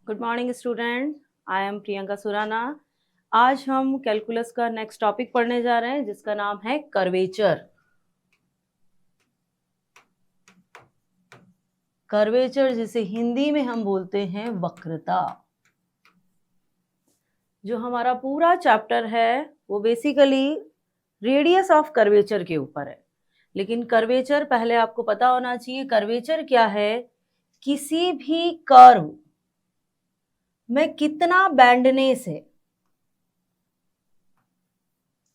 Good morning student, I am Priyanka Surana. आज हम calculus का नेक्स्ट टॉपिक पढ़ने जा रहे हैं जिसका नाम है कर्वेचर। कर्वेचर जिसे हिंदी में हम बोलते हैं वक्रता। जो हमारा पूरा चैप्टर है वो बेसिकली रेडियस ऑफ कर्वेचर के ऊपर है। लेकिन कर्वेचर पहले आपको पता होना चाहिए, कर्वेचर क्या है। किसी भी कर्व में कितना बैंडनेस है।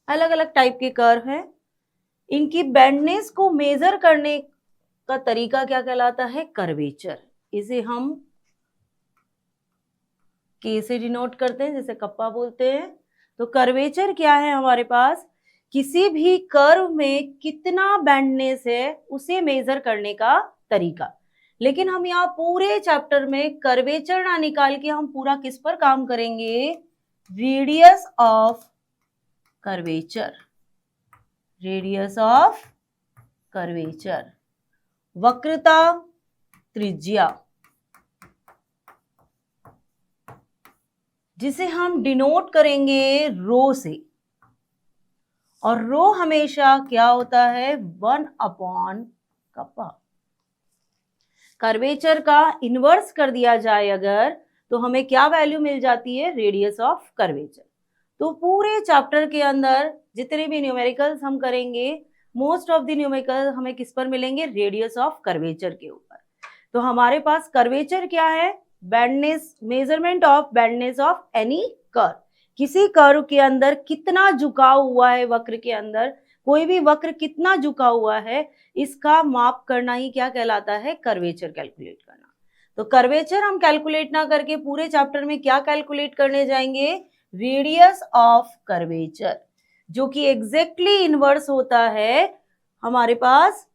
अलग अलग टाइप के कर्व हैं, इनकी बैंडनेस को मेजर करने का तरीका क्या कहलाता है? कर्वेचर। इसे हम के से डिनोट करते हैं, जैसे कप्पा बोलते हैं। तो कर्वेचर क्या है हमारे पास? किसी भी कर्व में कितना बैंडनेस है उसे मेजर करने का तरीका। लेकिन हम यहाँ पूरे चैप्टर में कर्वेचर ना निकाल के हम पूरा किस पर काम करेंगे? Radius of curvature. Radius of curvature, वक्रता, त्रिज्या, जिसे हम डिनोट करेंगे रो से। और रो हमेशा क्या होता है? 1 कप्पा। कर्वेचर का इनवर्स कर दिया जाए अगर, तो हमें क्या वैल्यू मिल जाती है? Radius of curvature. तो पूरे चैप्टर के अंदर जितने भी न्यूमेरिकल्स हम करेंगे, मोस्ट ऑफ द न्यूमेरिकल हमें किस पर मिलेंगे? रेडियस ऑफ कर्वेचर के ऊपर। तो हमारे पास कर्वेचर क्या है? Bendness, measurement of bendness of any curve. किसी कर्व के अंदर कितना झुकाव हुआ है, वक्र के अंदर कोई भी वक्र कितना झुका हुआ है, इसका माप करना ही क्या कहलाता है? कर्वेचर कैलकुलेट करना। तो कर्वेचर हम कैलकुलेट ना करके पूरे चैप्टर में क्या कैलकुलेट करने जाएंगे? रेडियस ऑफ कर्वेचर, जो कि एग्जैक्टली इनवर्स होता है हमारे पास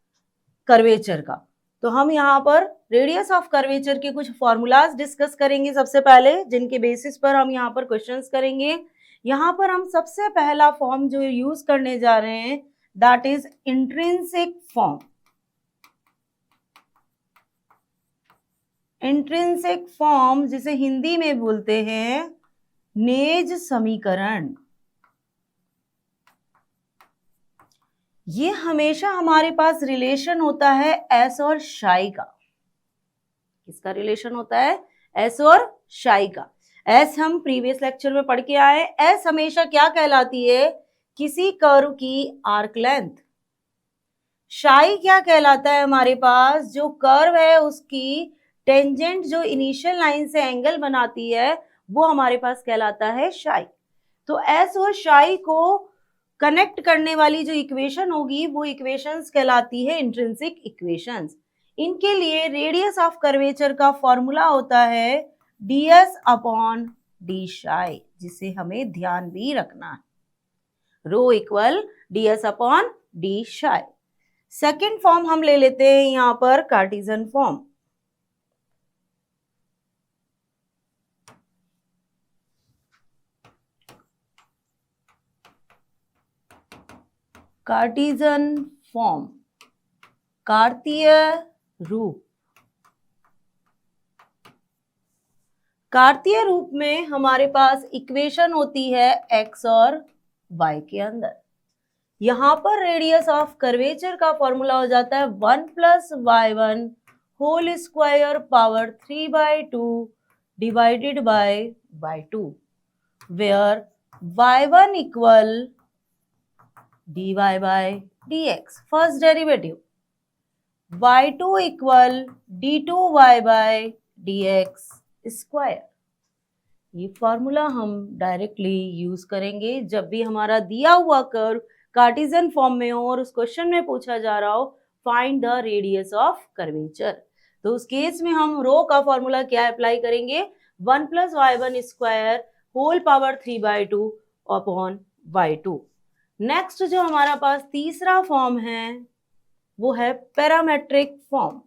कर्वेचर का। तो हम यहाँ पर रेडियस ऑफ कर्वेचर के कुछ फॉर्मूलाज डिस्कस करेंगे सबसे पहले, जिनके बेसिस पर हम यहाँ पर क्वेश्चंस करेंगे। यहाँ पर हम सबसे पहला फॉर्म जो यूज करने जा रहे हैं, that is intrinsic form. Intrinsic form जिसे हिंदी में बोलते हैं नेज समीकरण। ये हमेशा हमारे पास रिलेशन होता है एस और शाई का। किसका रिलेशन होता है? एस और शाई का। एस हम प्रीवियस लेक्चर में पढ़ के आए। एस हमेशा क्या कहलाती है? किसी कर्व की आर्क लेंथ। शाई क्या कहलाता है? हमारे पास जो कर्व है उसकी टेंजेंट जो इनिशियल लाइन से एंगल बनाती है, वो हमारे पास कहलाता है शाई। तो एस और शाई को कनेक्ट करने वाली जो इक्वेशन होगी वो इक्वेशंस कहलाती है इंट्रिंसिक इक्वेशंस। इनके लिए रेडियस ऑफ कर्वेचर का फॉर्मूला होता है ds अपॉन डी शाई, जिसे हमें ध्यान भी रखना है। रो इक्वल ds अपॉन डी शाई। सेकेंड फॉर्म हम ले लेते हैं यहां पर कार्टेशियन फॉर्म। कार्टेशियन फॉर्म, कार्तीय रूप। कार्तीय रूप में हमारे पास इक्वेशन होती है x और y के अंदर। यहां पर रेडियस ऑफ कर्वेचर का फॉर्मूला हो जाता है 1 plus y1 whole square power 3/2 divided by y2, where y1 equal dy by dx first derivative, y2 equal d2y by dx square. ये फॉर्मूला हम डायरेक्टली यूज करेंगे जब भी हमारा दिया हुआ कर्व कार्टेशियन फॉर्म में हो और उस क्वेश्चन में पूछा जा रहा हो find the radius of curvature. तो उस केस में हम रो का फॉर्मूला क्या अप्लाई करेंगे? 1 plus y1 square whole power 3/2 upon y2। Next जो हमारा पास तीसरा फॉर्म है वो है पैरामेट्रिक फॉर्म।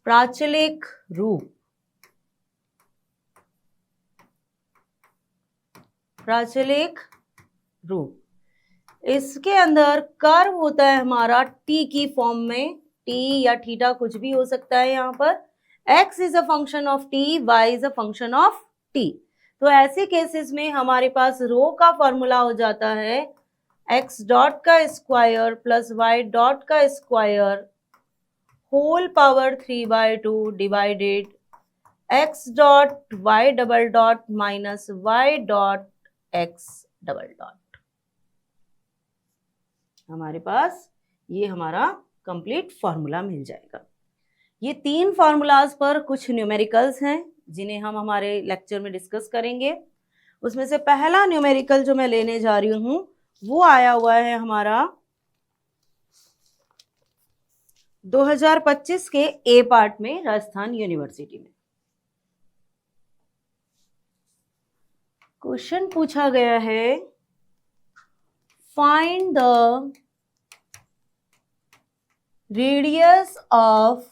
प्राचलिक रूप। प्राचलिक रूप इसके अंदर कर्व होता है हमारा टी की फॉर्म में, टी या थीटा कुछ भी हो सकता है यहाँ पर। x is a function of t, y is a function of t। तो ऐसे केसेस में हमारे पास रो का फॉर्मूला हो जाता है x डॉट का स्क्वायर प्लस y डॉट का square whole power 3/2 divided x dot y double dot minus y dot x double dot. हमारे पास ये हमारा कंप्लीट फॉर्मूला मिल जाएगा। ये 3 फॉर्मूलाज पर कुछ न्यूमेरिकल्स हैं जिन्हें हम हमारे लेक्चर में डिस्कस करेंगे। उसमें से पहला न्यूमेरिकल जो मैं लेने जा रही हूँ वो आया हुआ है हमारा 2025 के ए पार्ट में राजस्थान यूनिवर्सिटी में। क्वेश्चन पूछा गया है, find the radius of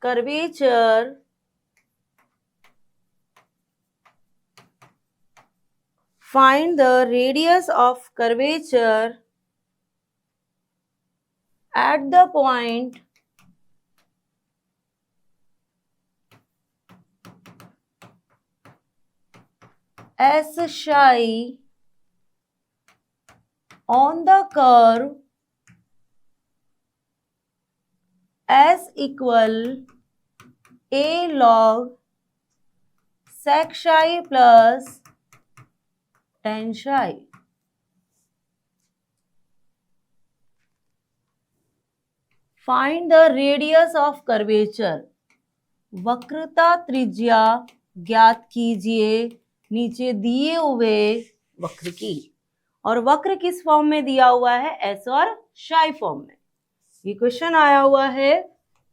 curvature find the radius of curvature at the point S psi on the curve S equal a log sec psi plus tan psi। Find the radius of curvature, वक्रता त्रिज्या ज्ञात कीजिए नीचे दिए हुए वक्र की। और वक्र किस फॉर्म में दिया हुआ है? एस और psi फॉर्म में। ये क्वेश्चन आया हुआ है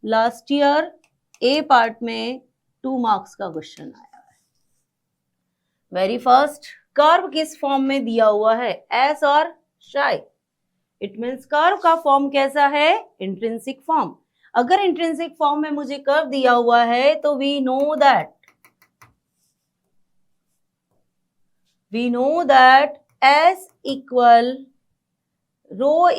लास्ट ईयर ए पार्ट में, 2 मार्क्स का क्वेश्चन आया है। वेरी फर्स्ट, कर्व किस फॉर्म में दिया हुआ है? एस और psi। इट मीन्स कर्व का फॉर्म कैसा है? Intrinsic form. अगर इंट्रिंसिक फॉर्म में मुझे कर्व दिया हुआ है तो we know that S equal rho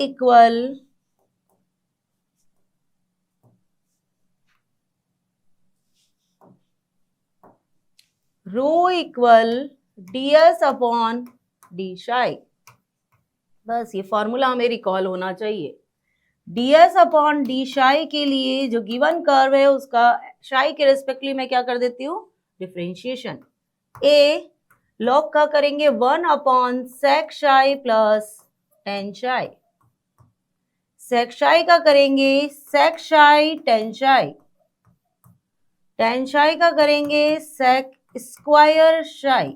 equal ds upon d psi। बस ये फॉर्मूला हमें रिकॉल होना चाहिए। ds अपॉन d psi के लिए जो गिवन कर्व है उसका psi के रेस्पेक्टली मैं क्या कर देती हूँ? डिफरेंशिएशन। a लॉग का करेंगे 1 upon sec psi plus tan psi। sec psi का करेंगे sec psi tan psi। tan psi का करेंगे sec square psi।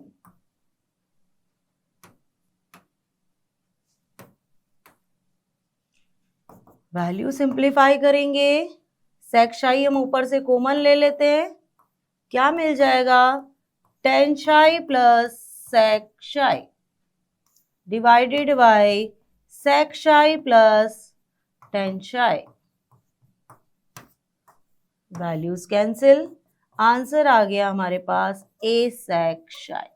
Value simplify करेंगे, sec psi हम ऊपर से कॉमन ले लेते हैं, क्या मिल जाएगा? tan psi plus sec psi divided by sec psi plus tan psi। Values cancel, answer आ गया हमारे पास a sec psi।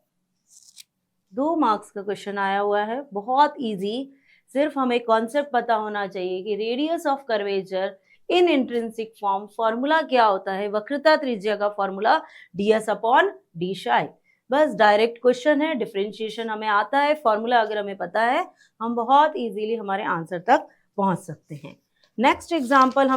2 मार्क्स का क्वेश्चन आया हुआ है, बहुत इजी। सिर्फ हमें कॉन्सेप्ट पता होना चाहिए कि radius of curvature in intrinsic form formula क्या होता है। वक्रता त्रिज्या का formula ds upon d psi। बस डायरेक्ट क्वेश्चन है, डिफरेंशिएशन हमें आता है, फॉर्मूला अगर हमें पता है हम बहुत इजीली हमारे आंसर तक पहुंच सकते हैं। नेक्स्ट एग्जांपल हम